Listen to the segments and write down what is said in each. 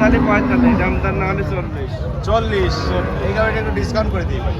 চালি 45, দামদার না হলে 40। 40। এই গাড়িটা একটু ডিসকাউন্ট করে দিই ভাই,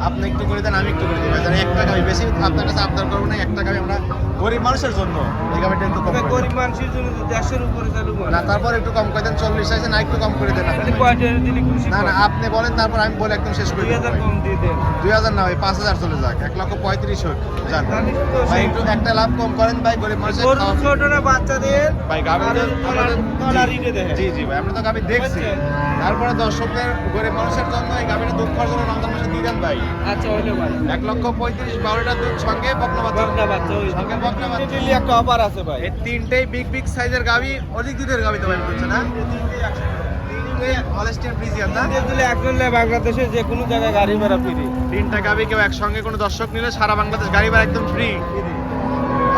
আপনি একটু করে দেন, আমি একটু করে দিই ভাই। জানি একটা গাড়ি বেশি আপনার কাছে আবদার করবো না, একটা গাড়ি আমরা গরিব মানুষের জন্য এই গাড়িটা একটু কম করে দেন। গরিব মানুষের জন্য তো 150-এর উপরে চালু করে না, তারপর একটু কম করে দেন, 40 আছে না, একটু কম করে দেন আপনি। কয়টা দিলে খুশি? না না, আপনি বলেন, তারপর আমি বলে একদম শেষ করে দিই। 2000 কম দিয়ে দেন। 2000 না ভাই, 5000 চলে যাক, 1,35,000 হোক যান তাহলে তো ভাই, একটু একটা লাভ কম করেন ভাই, গরিব মানুষের গরু খাওয়া- ছোট না বাচ্চাদের ভাই গাভী তো আমাদের তলারিতে দেখে। জি জি ভাই, আমরা তো গাভী দেখছি, তারপরে দর্শকদের গরিব মানুষের জন্য এই গাভীটা দুধ খাওয়ার জন্য রমজান মাসে দিয়ে দেন ভাই। আচ্ছা হলো ভাই। 1,35,000 12টা দুধ সঙ্গে বকনা বাচ্চা। বকনা বাচ্চা ওই সঙ্গে বকনা বাচ্চা। দিল্লি একটা অফার আছে ভাই। এই তিনটেই বিগ সাইজের গাভী, অধিক দুধের গাভী তো ভাই বলছে না? তিনটে হলস্টিয়ান ফ্রিজিয়ান না? তিনটে দিলে একজন লে বাংলাদেশে যে কোনো জায়গায় গাড়ি ভাড়া ফ্রি। তিনটা গাভী কেউ একসঙ্গে কোনো দর্শক নিলে সারা বাংলাদেশ গাড়ি ভাড়া একদম ফ্রি।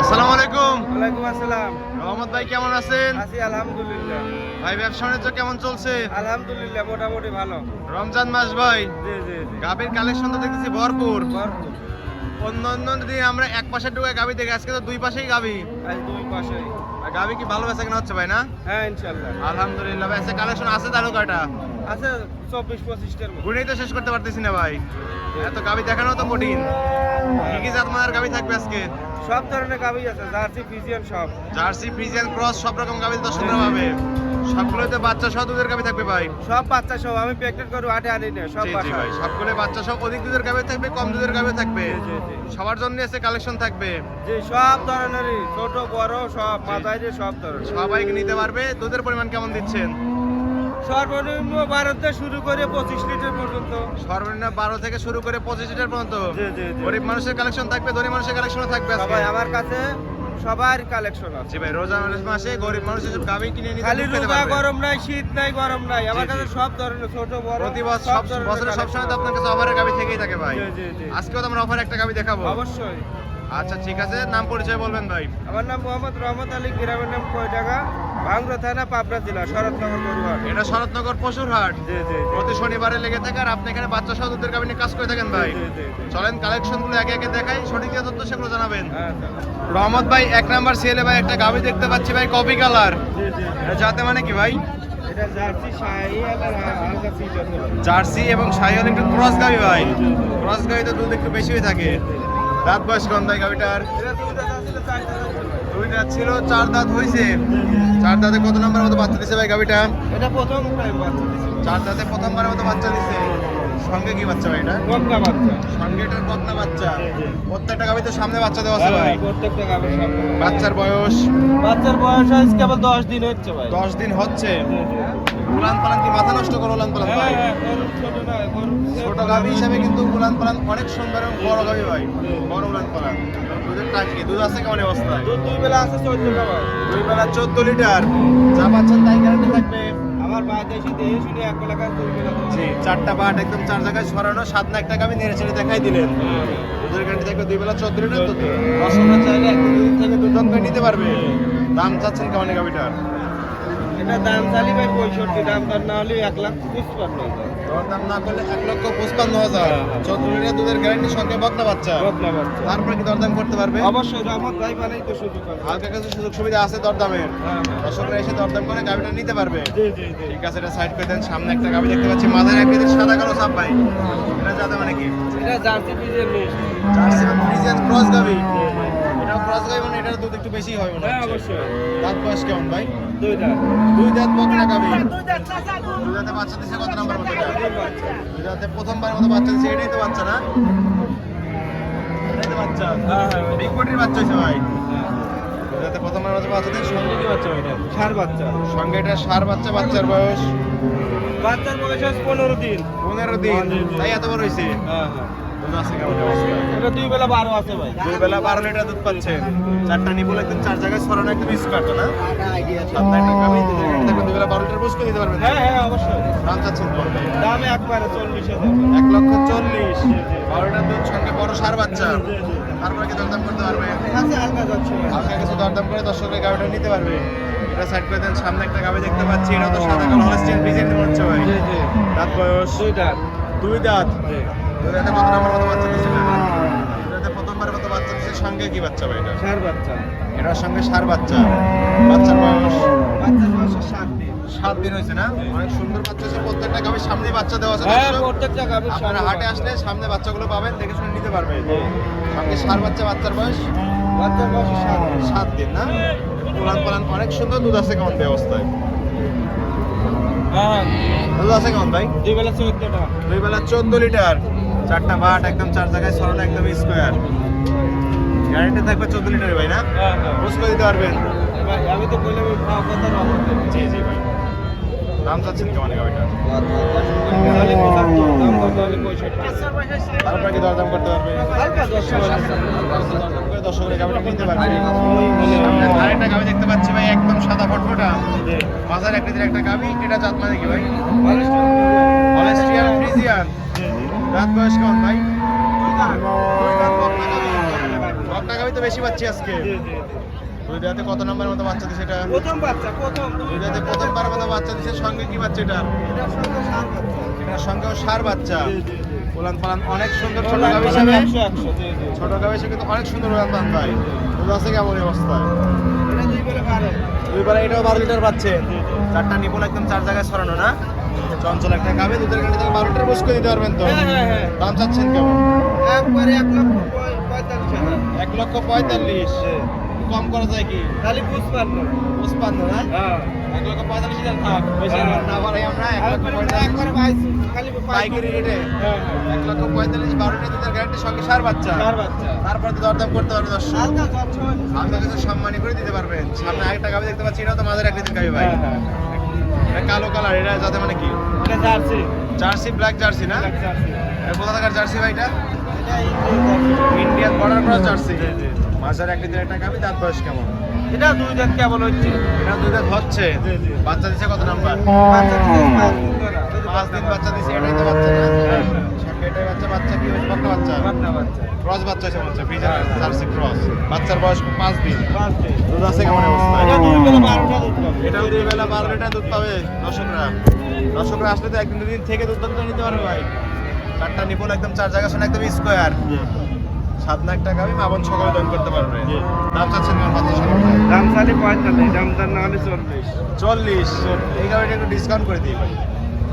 আসসালামু আলাইকুম। ওয়ালাইকুম আসসালাম। রহমত ভাই কেমন আছেন? আছি আলহামদুলিল্লাহ। ভাই ব্যবসা বাণিজ্য কেমন চলছে? আলহামদুলিল্লাহ মোটামুটি ভালো। রমজান মাস ভাই, জি জি জি। গাভীর কালেকশন তো দেখতেছি ভরপুর। ভরপুর। অন্য দিন আমরা এক পাশে ঢুকে গাভী দেখি, আজকে তো দুই পাশেই গাভী। আজ দুই পাশেই। আর গাভী কি ভালো বেচা কেনা হচ্ছে ভাই না? হ্যাঁ ইনশাআল্লাহ। আলহামদুলিল্লাহ ভাই, আজকে কালেকশন আছে তাহলে কয়টা? আছে 24-25টার মতো। গুনেই তো শেষ করতে পারতেছি না ভাই, এত গাভী দেখানো তো কঠিন। কি কি জাত মানের গাভী থাকবে আজকে? সব ধরনের গাভী আছে, জার্সি ফ্রিজিয়ান সব। জার্সি ফ্রিজিয়ান ক্রস সব রকম গাভী দর্শকরা পাবে। সবগুলোতে বাচ্চা সহ দুধের গাভী থাকবে ভাই। সব বাচ্চা সব আমি প্যাকেট করে আটে আনি না, সব জি জি বাচ্চা ভাই, সবগুলো বাচ্চা সহ অধিক দুধের গাভী থাকবে, কম দুধের গাভী থাকবে, জি জি জি। সবার জন্য আছে কালেকশন থাকবে। যে সব ধরনেরই ছোট বড় সব মাথায় যে সব ধরনের সবাইকে নিতে পারবে। দুধের পরিমাণ কেমন দিচ্ছেন? সর্বনিম্ন 12 থেকে শুরু করে 25 লিটার পর্যন্ত। সর্বনিম্ন 12 থেকে শুরু করে 25 লিটার পর্যন্ত। জি জি জি। গরিব মানুষের কালেকশন থাকবে, ধনী মানুষের কালেকশনও থাকবে আজকে। সবাই আমার কাছে সবার কালেকশন আছে। জি ভাই, রোজা মাসে গরিব মানুষ এসব গাভী কিনে নিতে খালি খেতে রোজা পারবে। গরম নাই, শীত নাই, গরম নাই, আমার জি, কাছে জি। সব ধরনের ছোট বড় প্রতি বছর সব ধরনের বছরে collection সবসময় তো আপনার কাছে অফারের গাভী থেকেই থাকে ভাই। জি জি জি। আজকেও তো আমরা অফার একটা গাভী দেখাবো। অবশ্যই। আচ্ছা ঠিক আছে, নাম পরিচয় বলবেন ভাই। আমার নাম মোহাম্মদ রহমত আলী, গ্রামের নাম কয়টাকা, ভাঙ্গুড়া থানা, পাবনা জেলা, শরৎনগর গরুহাট। এটা শরৎনগর পশুরহাট। জি জি জি। প্রতি শনিবারে লেগে থাকে, আর আপনি এখানে বাচ্চা সহ দুধের গাভী নিয়ে কাজ করে থাকেন ভাই। জি জি জি। চলেন কালেকশন গুলো একে একে দেখাই, সঠিক যে তথ্য সেগুলো জানাবেন। হ্যাঁ, রহমত ভাই, 1 নাম্বার সেলে ভাই একটা গাভী দেখতে পাচ্ছি ভাই, কপি কালার। জি জি। এটা জাতে মানে কি ভাই? এটা জার্সি শাহিওয়াল আর হালকা ফিজার। জার্সি এবং শাহিওয়াল একটু ক্রস গাভী ভাই। ক্রস গাভীতে দুধ একটু বেশি হয়ে থাকে। দাঁত বয়স কম ভাই গাভীটার? এটা দুধ আছে 4 টাকা। 2 দাঁত ছিল, 4 দাঁত হয়েছে। 4 দাঁতে কত নাম্বার মতো বাচ্চা দিছে ভাই গাভীটা? এটা প্রথম টাইম বাচ্চা দিছে। 4 দাঁতে প্রথমবারের মতো বাচ্চা দিছে। সঙ্গে কি বাচ্চা ভাই এটা? বকনা বাচ্চা। সঙ্গে এটার বকনা বাচ্চা। জি, জি। প্রত্যেকটা গাভীতে সামনে বাচ্চা দেওয়া আছে ভাই। হ্যাঁ, প্রত্যেকটা গাভীর সব। বাচ্চার বয়স বাচ্চার বয়স আজ কেবল 10 দিন হচ্ছে ভাই। 10 দিন হচ্ছে। জি, জি। উলান পালান কি মাথা নষ্ট করে উলান পালান ভাই? হ্যাঁ, গরু ছোট না, গরু ছোট গাভী হিসাবে কিন্তু উলান পালান অনেক সুন্দর এবং বড় গাভী ভাই। বড় উলান পালান। দুধের টাঙ্কি, দুধ আছে কেমন অবস্থায়? দুধ 2 বেলা আছে 14 টাকা। 2 বেলা 14 লিটার। যা পাচ্ছেন তাই গ্যারান্টি থাকবে। আমার বাদেশি দেহে শুনে 1 বেলা কাজ 2 বেলা। জি, 4টা পাট একদম 4 জায়গায় ছড়ানো, 7 না একটা গাভী নেড়ে ছেড়ে দেখাই দিলেন। দুধের গ্যারান্টি থাকবে 2 বেলা 14 লিটার। তো দর্শকরা চাইলে একদিন দুদিন থেকে দুধ দাম করে নিতে পারবে। দাম চাচ্ছেন কেমন এই গাভীটার? এটা দাম চালি ভাই 65, দাম দর না হলে 1,55,000। দরদাম না করলে 1,55,000। 14 লিটার দুধের গ্যারান্টি, সঙ্গে বকনা বাচ্চা। বকনা বাচ্চা। তারপরে কি দরদাম করতে পারবে? অবশ্যই রহমত ভাই মানেই তো সুযোগ আছে। হালকা কিছু সুযোগ সুবিধা আছে দরদামের। হ্যাঁ, হ্যাঁ। দর্শকরা এসে দরদাম করে গাভীটা নিতে পারবে। জি জি জি। ঠিক আছে, এটা সাইড করে দেন। সামনে একটা গাভী দেখতে পাচ্ছি, মাথায় একটা সাদা কালো ছাপ ভাই। এটা জাতে মানে কি? এটা জার্সি ফ্রিজের মিক্স। জার্সি বা ফ্রিজিয়ান ক্রস গাভী। এটাও ক্রস গাভী, মানে এটার দুধ একটু বেশি হয় মনে হ্যাঁ হচ্ছে। অবশ্যই। দাঁত বয়স কেমন ভাই? 2 দাঁত। 2 দাঁত বকনা গাভী। 2 দাঁতে বাচ্চা দিছে কত নাম্বার মতো এটা? তিন বাচ্চা। 2 দাঁতে প্রথমবার মতো বাচ্চা দিছে, এটাই তো বাচ্চা না? এটাই তো বাচ্চা। হ্যাঁ, হ্যাঁ। বিগ বডির বাচ্চা হইছে ভাই। 2 দাঁতে প্রথমবার মতো বাচ্চা দিছে, সঙ্গে কি বাচ্চা ভাই এটা? ষাঁড় বাচ্চা। সঙ্গে এটা ষাঁড় বাচ্চা। বাচ্চার বয়স বাচ্চার বয়স আছে 15 দিন। 15 দিন। তাই এত বড় হইছে। হ্যাঁ হ্যাঁ। দুধ আছে কেমন অবস্থা? এটা 2 বেলা 12 আছে ভাই। 2 বেলা 12 লিটার দুধ পাচ্ছে। 4টা নিপুল একদম 4 জায়গায় ছড়ানো, একদম স্কোয়ার তো না? আইডিয়া আছে। 7 একটা গাভী দুধের গ্যারান্টি থাকবে। 2 বেলা 12 লিটার বুঝ করে দিতে পারবেন। হ্যাঁ হ্যাঁ অবশ্যই। দাম চাচ্ছেন কত? দামে একবারে 40,000। 1,40,000। 12টা দুধ, সঙ্গে বড় ষাঁড় বাচ্চা। তারপরে কি দরদাম করতে পারবে? আছে হালকা যাচ্ছে ভাই। হালকা কিছু দরদাম করে দর্শকের গাভীটা নিতে পারবে। এটা সাইড করে দেন। সামনে একটা গাভী দেখতে পাচ্ছি, এটা তো সাদা কালো হলস্টিয়ান ফ্রিজিয়ান মনে হচ্ছে ভাই। জি জি। দাঁত বয়স 2 দাঁত। 2 দাঁত। জি। 2 দাঁতে কত নাম্বার মতো বাচ্চা দিচ্ছে? 2 দাঁতে প্রথমবারের মতো বাচ্চা দিচ্ছে। সঙ্গে কি বাচ্চা ভাই এটা? ষাঁড় বাচ্চা। এটার সঙ্গে ষাঁড় বাচ্চা। বাচ্চার বয়স বাচ্চার বয়স 7 দিন। 7 দিন হয়েছে না? অনেক সুন্দর বাচ্চা আছে, প্রত্যেকটা গাভীর সামনে বাচ্চা দেওয়া আছে। হ্যাঁ দর্শক, প্রত্যেকটা গাভীর আপনারা হাটে আসলে সামনে বাচ্চাগুলো পাবেন, দেখে শুনে নিতে পারবেন। সঙ্গে ষাঁড় বাচ্চা, বাচ্চার বয়স বাচ্চার বয়স 7 দিন না? উলান পালান অনেক সুন্দর। দুধ আছে কেমন ব্যবস্থায়? হ্যাঁ দুধ আছে কেমন ভাই? 2 বেলা 14টা। 2 বেলা 14 লিটার, 4টা বাট, একদম 4 জায়গায় সরল, একদম স্কোয়ার। গ্যারান্টি থাকবে 14 লিটারে ভাই না? হ্যাঁ হ্যাঁ বুঝ করে দিতে পারবেন? ভাই আমি তো বললাম কথা রকম জি জি ভাই। দাম চাচ্ছেন কেমন গাড়িটা? খালি 75 দাম কত হলে 65 তারপরে কি দরদাম করতে পারবে? হালকা 10 দর্শকের গাড়িটা কিনতে পারবে। সামনে আরেকটা গাড়ি দেখতে পাচ্ছি ভাই, একদম সাদা ফটফটা, মাঝার আকৃতির একটা গাড়ি। এটা জাত মানে কি ভাই? Holstein Friesian. রাত বয়স কেমন ভাই? বকনা গাড়ি তো বেশি পাচ্ছি আজকে। দুই দাঁতে কত নম্বরের মতো বাচ্চা দিছে এটা? প্রথম বাচ্চা প্রথম দুই দাঁতে প্রথমবারের মতো বাচ্চা দিছে। সঙ্গে কি বাচ্চা এটা? এটার সঙ্গেও ষাঁড় বাচ্চা। উলান পালান অনেক সুন্দর। ছোট গাভী হিসেবে, 100 ছোট গাভী হিসেবে কিন্তু অনেক সুন্দর উলান পালান ভাই। দুধ আছে কেমন এই অবস্থায়? এটা 2 বেলা 12 দুই বেলা এটাও 12 লিটার পাচ্ছে। 4টা নিপুল একদম 4 জায়গায় ছড়ানো না? চঞ্চল একটা গাভী, দুধের গাড়ি থেকে 12 লিটার বুঝ করে দিতে পারবেন তো? হ্যাঁ হ্যাঁ হ্যাঁ দাম চাচ্ছেন কেমন? একবারে 1,45,000 1,45,000। কম করা যায় কি? খালি 55 55 না? হ্যাঁ 1,45,000 থাক। বেশি না বাড়াই আমরা। 1,45,000 একবারে 22 খালি পাইকারি রেটে। হ্যাঁ হ্যাঁ 1,45,000, 12 লিটার দুধের গ্যারান্টি, সঙ্গে ষাঁড় বাচ্চা। চার বাচ্চা তারপর তো দরদাম করতে পারবে দর্শক। হালকা যাচ্ছে আপনার কাছে সম্মানী করে দিতে পারবেন। সামনে আরেকটা গাভী দেখতে পাচ্ছি, এটাও তো মাঝের আকৃতির গাভী ভাই। হ্যাঁ হ্যাঁ এটা কালো কালার, এটা যাতে মানে কি? এটা জার্সি জার্সি, ব্ল্যাক জার্সি না? জার্সি এটা কোথা থাকার জার্সি ভাই এটা? এটা Indian Indian border cross jersey. মাঝের আকৃতির একটা গাভী। দাঁত বয়স কেমন? এটা 2 দাঁত কেবল হচ্ছে এটা দুই দাঁত হচ্ছে। বাচ্চা দিছে কত নাম্বার? বাচ্চা দিতে 5 দিন ধরে 5 দিন বাচ্চা দিছে। এটাই তো বাচ্চা না? সঙ্গে এটাই বাচ্চা। বাচ্চা কি হয়েছে? বকনা বাচ্চা। বাচ্চা বাচ্চা ক্রস বাচ্চা হয়েছে মনে হচ্ছে, ফ্রিজিয়ান জার্সি ক্রস। বাচ্চার বয়স 5 দিন। 5 দিন দুধ আছে কেমন অবস্থা? এটা 2 বেলা 12টা দুধ পাবে এটাও 2 বেলা 12 লিটার দুধ পাবে দর্শকরা। দর্শকরা আসলে তো একদিন দুদিন থেকে দুধ দাম নিতে পারবে ভাই। 4টা নিপুল একদম 4 জায়গা শোনা, একদম স্কোয়ার। 7 লাখ টাকা আমি মাবন সকালে দান করতে পারবে। দাম চাচ্ছেন কেমন বাচ্চা সকালে? দাম চালি 45 দাম তার না হলে 40 40। এই গাড়িটা একটু ডিসকাউন্ট করে দিই ভাই।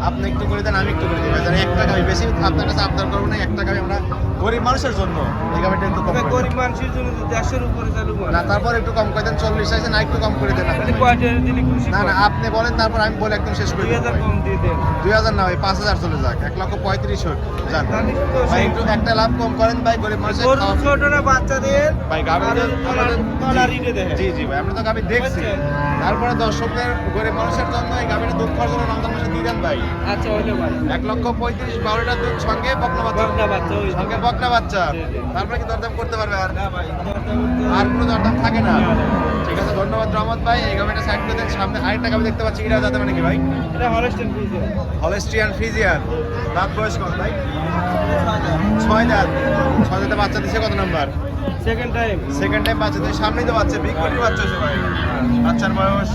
আপনি একটু করে দেন, আমি একটু করে দিই ভাই। জানি 1 টাকা বেশি আপনার কাছে আবদার করবো না। 1 টাকা আমরা গরিব মানুষের জন্য এই গাড়িটা একটু কম করে দেন। গরিব মানুষের জন্য 100-এর উপরে চালু করে না, তারপর একটু কম করে দেন। 40 আছে না, একটু কম করে দেন আপনি। খালি কয়টা দিলে খুশি না না, আপনি বলেন, তারপর আমি বলে একদম শেষ করে দিই 2000 কম দিয়ে দেন 2000 না ভাই, 5000 চলে যাক। 1,35,000 হোক যাক তাহলে তো ভাই। একটু একটা লাভ কম করেন ভাই, গরিব মানুষের গরু খাওয়া- ছোট না বাচ্চাদের ভাই গাভীদের তলার ইটে দেখে জি জি ভাই, আমরা তো গাভী দেখছি। তারপরে দর্শকদের, গরিব মানুষের জন্য এই গাভীটা দুধ খাওয়ার জন্য রমজান মাসে দিয়ে দেন ভাই। আচ্ছা হইলো ভাই 1,35,000, 12 লিটার দুধ, সঙ্গে বকনা বাচ্চা। বকনা বাচ্চা ওই সঙ্গে বকনা বাচ্চা। জি, জি। তারপরে কি দরদাম করতে পারবে? আর না ভাই আর কোনো দরদাম থাকে না? ঠিক আছে, ধন্যবাদ রহমত ভাই। এই গাভীটা সাইড করে দেন। সামনে আরেকটা গাভী দেখতে পাচ্ছি, এটা যাতে মানে কি ভাই? এটা হলস্টেইন ফ্রিজিয়ান হলস্টিয়ান ফ্রিজিয়ান। দাঁত বয়স কত ভাই? 6 দাঁত। 6 দাঁতে বাচ্চা দিছে কত number? Second time second time বাচ্চা দিছে। সামনেই তো বাচ্চা, বিগ বডির বাচ্চা হয়েছে ভাই। বাচ্চার বয়স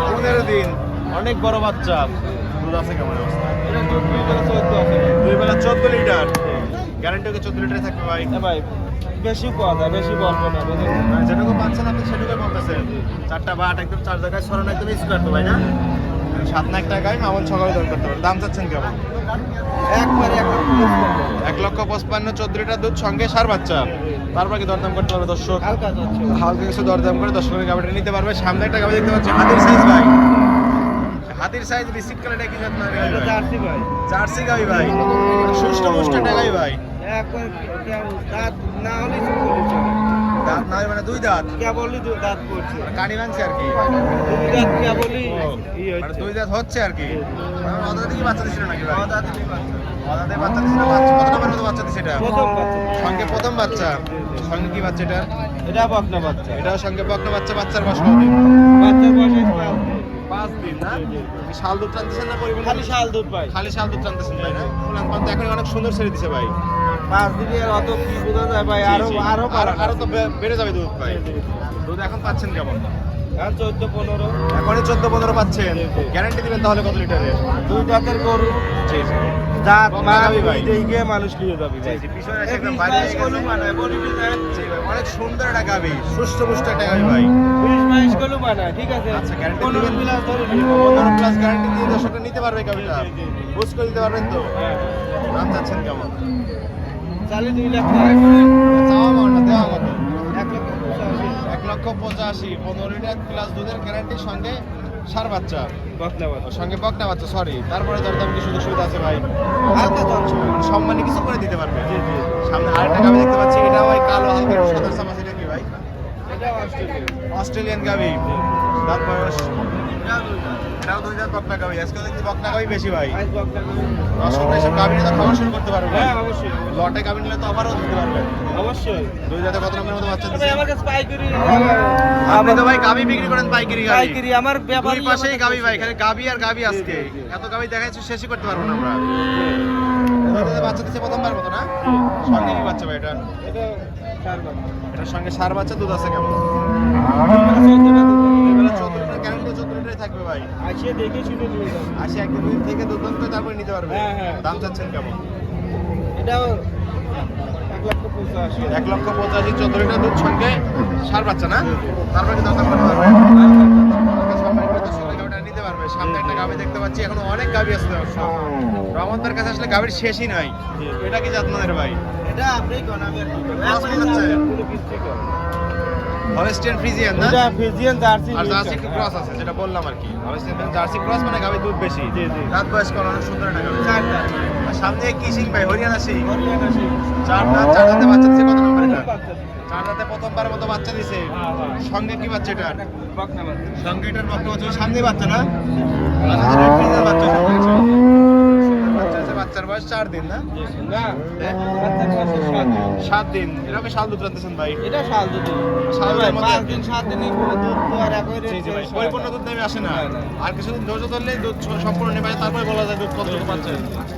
15 দিন। অনেক বড় বাচ্চা। দুধ আছে কেমন অবস্থা? এটা 2 বেলা 14 আছে 2 বেলা 14 লিটার। গ্যারান্টি ওকে 14 লিটারে থাকবে ভাই। না ভাই বেশি কথা বেশি বলবো না বুঝলেন মানে যেটুকু পাচ্ছেন আপনি সেটুকুই বলতেছেন। 4টা বাট একদম 4 জায়গায় সরানো, একদম স্কোয়ার তো ভাই না? 7 লাখ টাকায় মামন সকালে দান করতে পারেন। দাম চাচ্ছেন কেমন? একবারে 1,55,000, 14 লিটার দুধ, সঙ্গে ষাঁড় বাচ্চা। তারপর কি দরদাম করতে পারবে দর্শক? হালকা যাচ্ছে হালকা কিছু দরদাম করে দর্শকের গাড়িটা নিতে পারবে। সামনে একটা গাড়ি দেখতে পাচ্ছি, হাতির সাইজ ভাই। হাতির সাইজ বিস্কিট কালারটা কি জাত না রে এটা ভাই? জার্সি ভাই জার্সি গাবি ভাই। সুস্থ মুষ্ট টাকাই ভাই। একবার দাঁত না হলে চলে দাঁত না হয় মানে 2 দাঁত। কেবলই দাঁত পড়ছে কানি ভাঙছে আর কি। 2 দাঁত কেবলই মানে 2 দাঁত হচ্ছে আর কি। অদাতে কি বাচ্চা দিছিল নাকি ভাই? দাঁত নেই বাচ্চা অদাতে বাচ্চা দিছিল। বাচ্চা কত নম্বরের মতো বাচ্চা দিছে এটা? প্রথম বাচ্চা সঙ্গে প্রথম বাচ্চা। সঙ্গে কি বাচ্চা এটা? এটা বকনা বাচ্চা এটাও সঙ্গে বকনা বাচ্চা। বাচ্চার বয়স কত দিন? বাচ্চার বয়স 5 দিন না? কি শাল দুধ টানতেছেন না পরিমাণ? খালি শাল দুধ ভাই খালি শাল দুধ টানতেছেন ভাই না? উলান পান্তা এখন অনেক সুন্দর ছেড়ে দিছে ভাই। 5 দিনে আর অত কি বোঝা যায় ভাই জি, আরো জি। আরো আরো তো বেড়ে যাবে দুধ ভাই। দুধ এখন পাচ্ছেন কেমন? আর 14-15 এখনই 14-15 পাচ্ছেন। গ্যারান্টি দিবেন তাহলে কত লিটারের? 2 জাতের গরু জি জি জাত বকনা মান গাভী ভাই। দেখে মানুষ নিয়ে যাবে ভাই। জি, পিছনে এসে এই একদম 20 বাইরে 22 গরু বানায় বডি ডিজাইন জি ভাই, অনেক সুন্দর একটা গাভী, সুস্থ পুষ্ট একটা গাভী ভাই। 20-22 গরু বানায়, ঠিক আছে? আচ্ছা, guarantee 15 দিবেন? প্লাস ধরে নিব। 15 প্লাস গ্যারান্টি দিয়ে দর্শকরা নিতে পারবে এই গাভীটা। জি, জি, জি। বুঝ করে দিতে পারবেন তো? হ্যাঁ দাম চাচ্ছেন কেমন? চালে 2 লাখ টাকা চাওয়া আমার না, দেওয়া মতো। 1,85,000 1,85,000, 15 লিটার প্লাস দুধের গ্যারান্টির সঙ্গে সার বাচ্চা, বকনা বাচ্চা। সঙ্গে বকনা বাচ্চা, সরি। তারপরে দরদাম কি সুযোগ সুবিধা আছে ভাই? হালকা দাম ছিল। সম্মানী কিছু করে দিতে পারবে। জি জি সামনে আরেকটা গাভী দেখতে পাচ্ছি, এটা ভাই কালো হালকা একটু সাদা সাদা, এটা কি ভাই? এটা অস্ট্রেলিয়া। অস্ট্রেলিয়ান গাভী, দাঁত বয়স, এটা 2 লাখ। এটাও 2 দাঁত বকনা গাভী। আজকে দেখছি বকনা গাভী বেশি ভাই। আজ বকনা গরু। দর্শকরা এসব গাভী নিয়ে তো খাওয়া শুরু করতে পারবে ভাই। হ্যাঁ অবশ্যই লটে গাভী নিলে তো আবারও দিতে পারবে। অবশ্যই। 2 দাঁতে কত নম্বরের মতো বাচ্চা ভাই দিচ্ছে? আমার কাছে পাইকারি আপনি তো ভাই গাভী বিক্রি করেন পাইকারি গাভী। পাইকারি আমার ব্যাপারই দুই পাশেই গাভী ভাই, এখানে গাভী আর গাভী আজকে। এত গাভী দেখাচ্ছি শেষই করতে পারবো না আমরা। এটাতে বাচ্চা দিচ্ছে প্রথমবার মতো না? সঙ্গে কি বাচ্চা ভাই এটা? এটা 4 লাখ। এটার সঙ্গে সার বাচ্চা, দুধ আছে কেমন? এবেলা 14 লিটার গ্যারান্টি, 14 লিটারই থাকবে ভাই। আসিয়ে দেখে শুনে নিয়ে যাবে। আসি একদিন দুদিন থেকে দুধ দন্ত করে তারপরে নিতে পারবে। হ্যাঁ, হ্যাঁ। দাম চাচ্ছেন কেমন? এটাও 1,85,000 1,85,000, 14 লিটার দুধ সঙ্গে সার বাচ্চা না? তারপরে কি দরদাম করতে পারবে? সম্মানিত দর্শকরা গাভীটা নিতে পারবে। সামনে একটা গাভী দেখতে পাচ্ছি, এখনো অনেক গাভী আছে দর্শক। রহমতদার কাছে আসলে গাভীর শেষই নাই। এটা কি জাতমানের ভাই? এটা আপনি কোন আমি আর কি করব? ক্রস কি হচ্ছে? পুরো কিস্তি কর। হলস্টিয়ান ফ্রিজিয়ান না? এটা ফিজিয়ান জার্সি আর মিক্স জার্সি আছে। একটু ক্রস আছে, যেটা বললাম আর কি। হলস্টিয়ান জার্সি ক্রস মানে গাভী দুধ বেশি। জি, জি। রাত বয়স করা অনেক সুন্দর একটা গাভী। 4 লাখ। আর সামনে কি সিং ভাই? হরিয়ানা সিং। হরিয়ানা সিং। 4 দাঁতে বাচ্চা দিছে কত নম্বর এটা? বাচ্চা দিছে। 4 দাঁতে প্রথমবার মতো বাচ্চা দিছে। হ্যাঁ, হ্যাঁ। সঙ্গে কি বাচ্চা এটা? বকনা বাচ্চা। সঙ্গে এটার বক্তব্য হচ্ছে সামনে বাচ্চা না? আলাদা রেড ফ্রিজের বাচ্চা সঙ্গে আছে। বাচ্চা আছে, বাচ্চার বয়স 4 দিন না? না, হ্যাঁ? বাচ্চার বয়স 7 দিন। 7 দিন। এরকম শাল দুধ রাখতেছেন ভাই? এটা শাল দুধ। শাল দুধের মধ্যে 5 দিন 7 দিনই দুধ তো আর একই জি, জি ভাই। রেট। পরিপূর্ণ দুধ নেমে আসে না। না, না। আর কিছুদিন ধৈর্য ধরলে দুধ সম্পূর্ণ নেমে আসে, তারপরে বলা যায় দুধ কতটুকু পাচ্ছেন।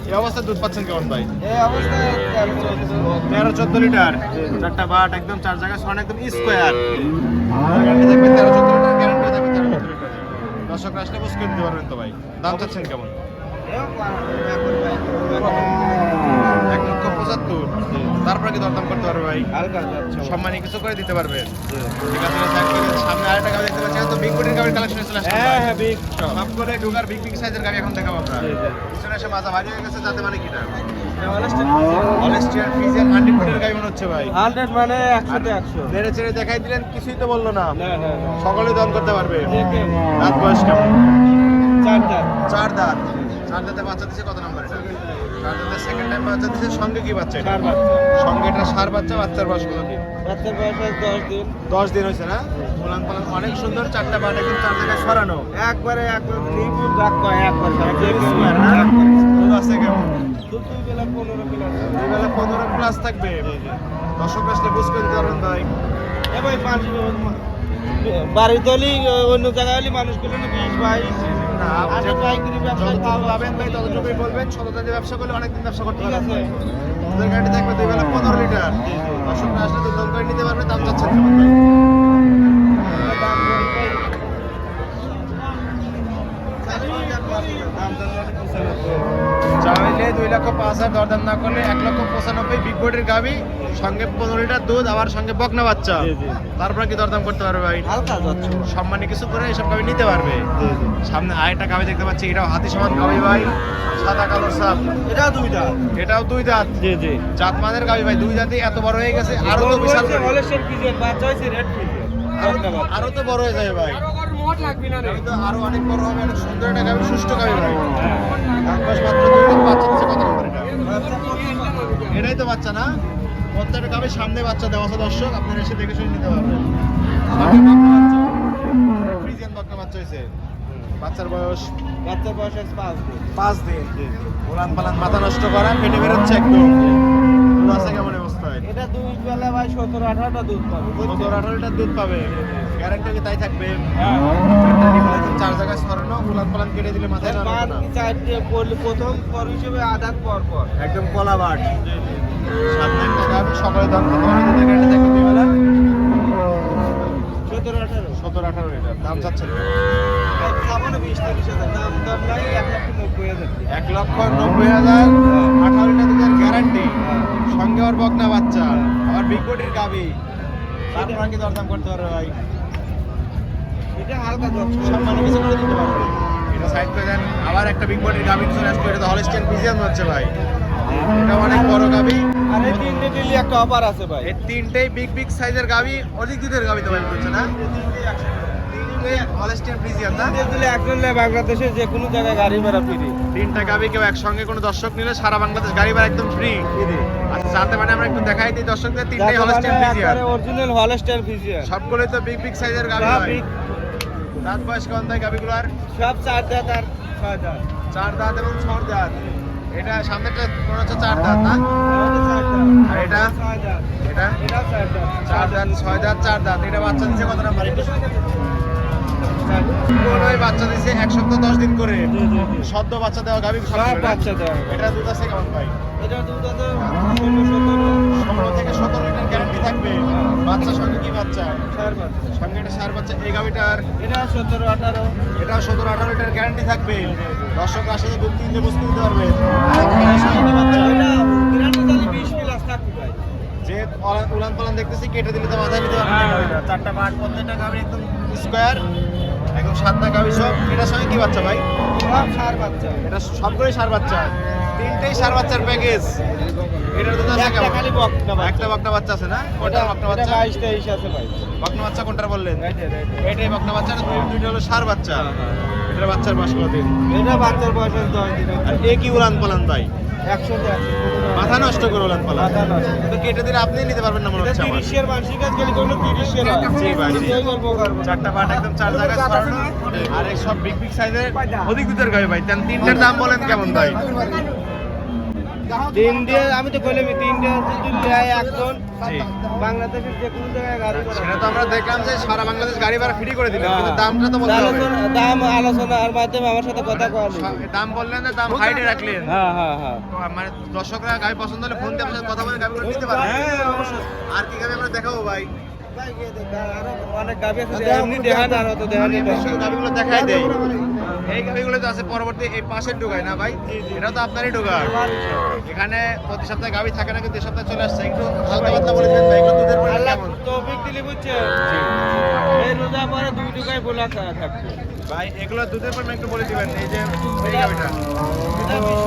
এই অবস্থায় দুধ পাচ্ছেন কেমন ভাই? এই অবস্থায় 13-14 লিটার, 4টা বাট, একদম 4 জায়গায় সমান, একদম স্কোয়ার। গ্যারান্টি থাকবে 13-14 লিটার, গ্যারান্টি থাকবে 13-14 লিটার। দর্শকরা আসলে বুঝ করে দিতে পারবেন তো ভাই। দাম চাচ্ছেন কেমন? 1,75,000। তারপরে কি দরদাম করতে পারবে ভাই? হালকা যাচ্ছে। সম্মানী কিছু করে দিতে পারবে। ঠিক আছে, সামনে আরেকটা গাড়ি দেখতে পাচ্ছি, তো বিগ বডির গাড়ির কালেকশন চলে আসছে। হ্যাঁ হ্যাঁ বিগ সব করে ঢুকার বিগ বিগ সাইজের গাড়ি এখন দেখাবো আমরা। জি, জি। পিছনে এসে মাজা ভারী হয়ে গেছে, যাতে মানে কিটা হলস্টিয়ান ফ্রিজিয়ান 100 গাড়ি মনে হচ্ছে ভাই। 100 মানে 100 তে 100। নেড়ে চেড়ে দেখাই দিলেন, কিছুই তো বললো না। না না না। সকলেই দাম করতে পারবে। দেখে দাঁত বয়স কেমন? 4 দাঁত। 4 দাঁত। 4 দাঁতে বাচ্চা দিছে কত নম্বর এটা? 4 দাঁতে সেকেন্ড টাইম বাচ্চা দিছে, সঙ্গে কি বাচ্চা এটা? চার বাচ্চা। সঙ্গে এটা সার বাচ্চা, বাচ্চার বয়স কত দিন? বাচ্চার বয়স 10 দিন। 10 দিন হয়েছে না? উলান পালান অনেক সুন্দর, 4টা বাট একদম 4 জায়গায় সরানো। একবার নিপুণ রাখ কয় একবার স্কোয়ার না? দুধ আছে কেমন? দুই বেলা 15 প্লাস। দুই বেলা 15 প্লাস থাকবে। দর্শক আসলে বুঝ করে দিতে পারবেন ভাই। এ ভাই 5 বাড়িতে হলি অন্য জায়গায় হলি মানুষগুলো 20 22 না, আগে পাইকারি ব্যবসা যতটুকু পাবেন ভাই ততটুকুই বলবেন। শতটা দিয়ে ব্যবসা করলে অনেকদিন ব্যবসা করতে ঠিক পারবেন আছে। ভাই। দুধের গাড়ি থাকবে 2 বেলা 15 লিটার। দর্শকরা আসলে দুধ দম করে নিতে পারবে। দাম চাচ্ছেন কেমন ভাই? চাইলে 2,05,000, দরদাম না করলে 1,95,000 বিগ বডির গাভী, সঙ্গে 15 লিটার দুধ, আবার সঙ্গে বকনা বাচ্চা। জি, জি। তারপরে কি দরদাম করতে পারবে ভাই? হালকা যাচ্ছে। সম্মানী কিছু করে এসব গাভী নিতে পারবে। সামনে আরেকটা গাভী দেখতে পাচ্ছি, এটাও হাতি সমান গাভী ভাই, সাদা কালোর সাপ। এটা 2 দাঁত। এটাও 2 দাঁত। জি জি। জাতমানের গাভী ভাই, 2 দাঁতই এত বড় হয়ে গেছে, আরো তো বিশাল করে। হলস্টের ফিজিয়ান বাচ্চা হইছে রেড ফিজিয়ান। আরো তো বড় হয়ে যাবে ভাই। গাভী তো আরো অনেক বড় হবে, অনেক সুন্দর একটা গাভী, সুস্থ গাভী ভাই। দাঁত বয়স মাত্র 2 দাঁত, বাচ্চা দিচ্ছে কত নম্বর এটা? এটাই তো বাচ্চা না? প্রত্যেকটা গাভীর সামনে বাচ্চা দেওয়া আছে দর্শক, আপনারা এসে দেখে শুনে নিতে পারবেন। ফ্রিজিয়ান বকনা বাচ্চা হয়েছে। বাচ্চার বয়স বাচ্চার বয়স 5 দিন। 5 দিন। উলান পালান মাথা নষ্ট করা, পেটে বেরোচ্ছে একদম। দুধ আছে কেমন অবস্থায়? এটা 2 বেলা ভাই 17-18টা দুধ পাবে। 17-18 লিটার দুধ পাবে। গ্যারান্টি কি তাই থাকবে? হ্যাঁ। 4 জায়গায় সরানো, উলান পালান কেটে দিলে মাথায় না বাদ না। কি চারটে পড়লে প্রথম পর হিসেবে আদাত পর পর। একদম কলা বাট। সামনে একটা গাভী, সকালে দাম করতে পারবে, দুধের গ্যারান্টি থাকবে 2 বেলা। 17-18 লিটার দাম চাচ্ছেন সামান্য 20-30 হাজার দাম দর নাই, 1,90,000 1,90,000 18 লিটার দুধের গ্যারান্টি, সঙ্গে ওর বকনা বাচ্চা, আবার বিগ বডির গাবি, তারপর কি দরদাম করতে পারবে ভাই? এটা হালকা দর সম্মানে কিছু করে দিতে পারবে। এটা সাইড করে দেন। আবার একটা বিগ বডির গাবি চলে আসবে, এটা তো হলস্টেইন ফ্রিজিয়ান হচ্ছে ভাই, এটা অনেক বড় গাবি। আর এই তিনটে দিলি একটা অফার আছে ভাই। এই তিনটেই বিগ সাইজের গাবি, অধিক দুধের গাবি তো ভাই বলছে না? তিনটে হলস্টেইন ফ্রিজিয়ান না? তিনটে দিলে একজন লে বাংলাদেশের যে কোনো জায়গায় গাড়ি ভাড়া ফ্রি। তিনটা গাবি কেউ একসঙ্গে কোনো দর্শক নিলে সারা বাংলাদেশ গাড়ি ভাড়া একদম ফ্রি। আচ্ছা যাতে মানে আমরা একটু দেখাই দিই দর্শকদের, তিনটেই Holstein Friesian, original Holstein Friesian. সবগুলোই তো বিগ সাইজের গাবি সব ভাই। big। দাঁত বয়স কেমন তাই গাবিগুলোর? সব 4 দাঁত আর 6 দাঁত। 4 দাঁত এবং 6 দাঁত। এটা সামনেটা মনে হচ্ছে 4 দাঁত না? আর এটা? এটা? 4 দাঁত 6 দাঁত 4 দাঁত। এটা বাচ্চা দিচ্ছে কত নাম্বার? কোনোই বাচ্চা দিচ্ছে 1 সপ্তাহ 10 দিন করে। সদ্য বাচ্চা দেওয়া গাবি সব বাচ্চা দেওয়া। এটা দুধ আছে কেমন ভাই? এটা দুধ আছে 16-17 16 থেকে 17 লিটার গ্যারান্টি থাকবে। বাচ্চার সঙ্গে কি বাচ্চা? সার বাচ্চা। সঙ্গে এটা সার বাচ্চা। এই গাবিটার এটা 17-18 এটা 17-18 লিটার গ্যারান্টি থাকবে। দর্শক আসলে দুধ কিনতে বুঝতে দিতে পারবে। এটা গ্যারান্টি তাহলে 20 প্লাস থাকবে ভাই। যে উলান পালান দেখতেছি কেটে দিলে তো মাথায় নিতে পারবে না গাবিটা। 4টা পাট প্রত্যেকটা গাবি একদম স্কয়ার, একদম 7টা গাবি সব। এটার সঙ্গে কি বাচ্চা ভাই? সব সার বাচ্চা। এটা সবগুলোই সার বাচ্চা, তিনটেই সার বাচ্চার প্যাকেজ। এটার দুধ আছে একটা কেমন? খালি বকনা বাচ্চা। একটা বকনা বাচ্চা আছে না? কোনটা বকনা এটা বাচ্চা? 22-23 আছে ভাই। বকনা বাচ্চা কোনটা বললেন? রাইট। এটাই বকনা বাচ্চা, আর দুইটা হলো সার বাচ্চা। এটার বাচ্চার বয়স কতদিন? এটা বাচ্চার বয়স 10 দিন। আর এ কি উলান পালান ভাই? 100 তে আছে। মাথা নষ্ট করে উলান পালান। মাথা নষ্ট। তো কেটে দিলে আপনি নিতে পারবেন না মনে এটা হচ্ছে আমার। 30 এর মানসিক কাজ গেলে কোনো 30 এর জি ভাই, জি। উপকার। 4টা পাট একদম 4 জায়গায় ছড়ানো, আর এই সব বিগ সাইজের অধিক দুধের গাবি ভাই। তাহলে তিনটার দাম বলেন কেমন ভাই? তিন দিয়ে আমি তো বললাম 3 দিয়ে যদি নেয় একজন জি। বাংলাদেশের যে কোনো জায়গায় গাড়ি ভাড়া। সেটা তো আমরা দেখলাম যে সারা বাংলাদেশ গাড়ি ভাড়া ফ্রি করে দিলেন, কিন্তু দামটা তো বলতে হবে। দাম আলোচনার মাধ্যমে আমার সাথে কথা কওয়া দাম বললেন না, দাম হাইটে রাখলেন। হ্যাঁ মানে দর্শকরা গাড়ি পছন্দ হলে ফোন দিয়ে আপনার সাথে কথা বলে গাড়িগুলো নিতে পারবে। হ্যাঁ অবশ্যই আর কি গাড়ি আমরা দেখাবো ভাই? ভাই গিয়ে দেখা আরো অনেক গাবি আছে যে এমনি দেখান আর অত দেখান আমি শুধু গাড়িগুলো দেখাই দেই। এই গাড়িগুলো তো আছে পরবর্তী এই পাশের ঢোকায় না ভাই? এটা তো আপনারই ঢোকার। এখানে প্রতি সপ্তাহে গাবি থাকে না, কিন্তু এই সপ্তাহে চলে আসছে। একটু হালকা পাতলা বলে দেন ভাই, এগুলো দুধের পরিমাণ আল্লাহ কেমন? তৌফিক দিলি বুঝছে এই রোজা পরে 2 টাকায় বোলা থাকবে। ভাই এগুলো দুধের পরিমাণ একটু বলে দিবেন। এই যে এই গাবিটা, এটা 20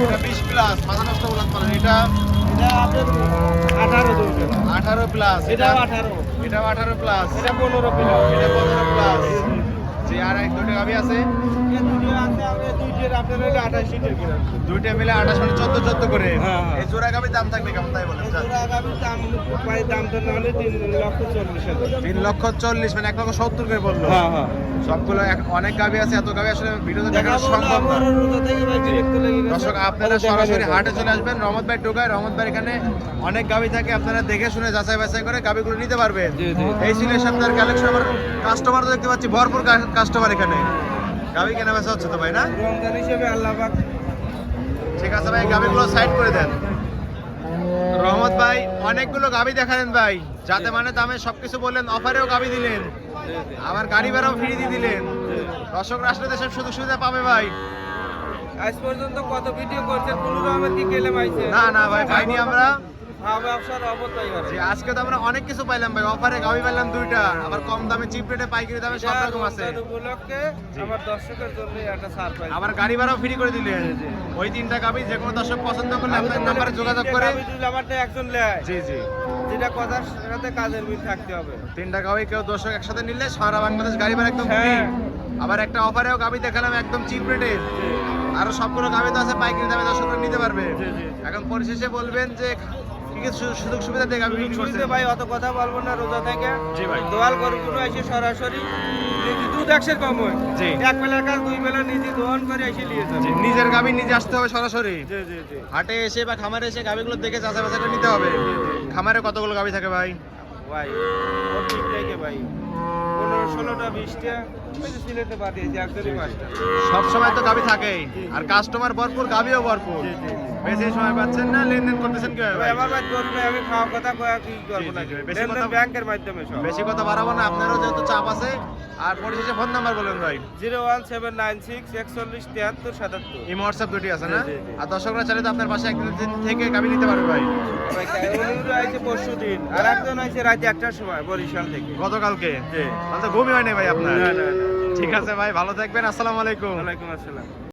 এটা 20 প্লাস, মাথা নষ্ট বলেন বলেন। এটা এটা আপনার 18 দুটো 18 প্লাস, এটাও 18 এটাও 18 প্লাস, এটা 15 প্লাস এটা 15 প্লাস। জি, আর এক দুটো গাবি আছে, এই দুটো আছে আমরা দুইটার আপনার হলো 28 লিটার করে দুইটা মিলে 28 মানে 14 করে। হ্যাঁ, হ্যাঁ। এই জোড়া গাবির দাম থাকবে কেমন তাই বলেন? জোড়া গাবির দাম প্রায় দাম তো না হলে 3,40,000 3,40,000 মানে 1,70,000 করে বললো। হ্যাঁ সবগুলো অনেক গাবি আছে, এত গাবি আসলে ভিডিওতে দেখানো দেখাবো না সম্ভব না। আমরা রোজা থেকে ভাই বিরক্ত লেগে গেছে দর্শক আপনারা সরাসরি হাটে চলে আসবেন, রহমত ভাই ঢোকায়। রহমত ভাই এখানে অনেক গাবি থাকে, আপনারা দেখে শুনে যাচাই বাছাই করে গাবিগুলো নিতে পারবেন। জি, জি। এই ছিল এই সপ্তাহের কালেকশন। আমার কাস্টমার তো দেখতে পাচ্ছি ভরপুর কাস্টমার এখানে। গাবি কেনা বেচা হচ্ছে তো ভাই না? রমজান হিসেবে আল্লাহ পাক ঠিক আছে ভাই, গাবিগুলো সাইড করে দেন। রহমত ভাই অনেকগুলো গাবি দেখালেন ভাই, যাতে মানে দামে সবকিছু বললেন, অফারেও গাবি দিলেন, আবার গাড়ি ভাড়াও ফ্রি দিয়ে দিলেন। দর্শকরা আসলে দেশের সুযোগ সুবিধা পাবে ভাই। আজ পর্যন্ত কত ভিডিও করছে কোনো রকমের কি কেলেম আইছে না ভাই, পাইনি আমরা। ব্যবসার অবতাই জি, আজকে তো আমরা অনেক কিছু পাইলাম ভাই। অফারে গাবি পাইলাম 2টা, আবার কম দামে চিপ রেটে পাইকারি দামে সব রকম আছে। উপলক্ষে আমার দর্শকের জন্য একটা সারপ্রাইজ আবার গাড়ি ভাড়াও ফ্রি করে দিলেন। ওই 3টা গাবি যে কোনো দর্শক পছন্দ করলে আপনার নাম্বারে যোগাযোগ করে। আমারটা একজন লেয় জি, যেটা কথার সাথে কাজের মিল থাকতে হবে। 3টা গাবি কেউ দর্শক একসাথে নিলে সারা বাংলাদেশ গাড়ি ভাড়া একদম ফ্রি। হ্যাঁ। আবার একটা অফারেও গাবি দেখালাম একদম চিপ রেটে। আরো সবগুলো গাবি তো আছে পাইকারি দামে দর্শকরা নিতে পারবে। এখন পরিশেষে বলবেন যে কি কি সুযোগ সুবিধা দিয়ে গাবি বিক্রি করছেন? ভাই অত কথা বলবো না রোজা থেকে। জি ভাই। দোয়াল গরুগুলো এসে সরাসরি যদি দুধ 100 কম হয় জি। এক বেলার কাজ 2 বেলা নিজে দোয়ান করে এসে নিয়ে যাবে। জি, নিজের গাবি নিজে আসতে হবে সরাসরি। জি হাটে এসে বা খামারে এসে গাবিগুলো দেখে যাচাই বাছাই করে নিতে হবে। খামারে কতগুলো গাবি থাকে ভাই? ভাই ও ঠিক থেকে ভাই 15, 16টা 20টা ওই যে সিলেটে পাঠিয়েছি একজনই মাস্টার। সব সময় তো গাবি থাকেই, আর কাস্টমার ভরপুর, গাবিও ভরপুর। জি, জি। বেশি সময় পাচ্ছেন না, লেনদেন করতেছেন কিভাবে ভাই? আমার ভাই গরু নেই, আমি খাওয়া কথা কয়া কি করবো জি, না, জি, বেশি লেনদেন কথা- ব্যাংকের মাধ্যমে সব। বেশি কথা বাড়াবো না, আপনারও যেহেতু চাপ আছে। আর পরিশেষে ফোন নাম্বার বলুন ভাই। 01796 41 73 77। এই হোয়াটসঅ্যাপ দুটি আছে না? জি, জি, জি। আর দর্শকরা চাইলে তো আপনার বাসায় একদিন থেকে গাবি নিতে পারবে ভাই। উনি আইছে পরশু দিন, আর একজন আইছে রাত 1টার সময় বরিশাল থেকে। গতকালকে জি। তাহলে তো ঘুমই হয়নি ভাই আপনার। না, না, না। ঠিক আছে ভাই, ভালো থাকবেন, আসসালামু আলাইকুম। ওয়ালাইকুম আসসালাম।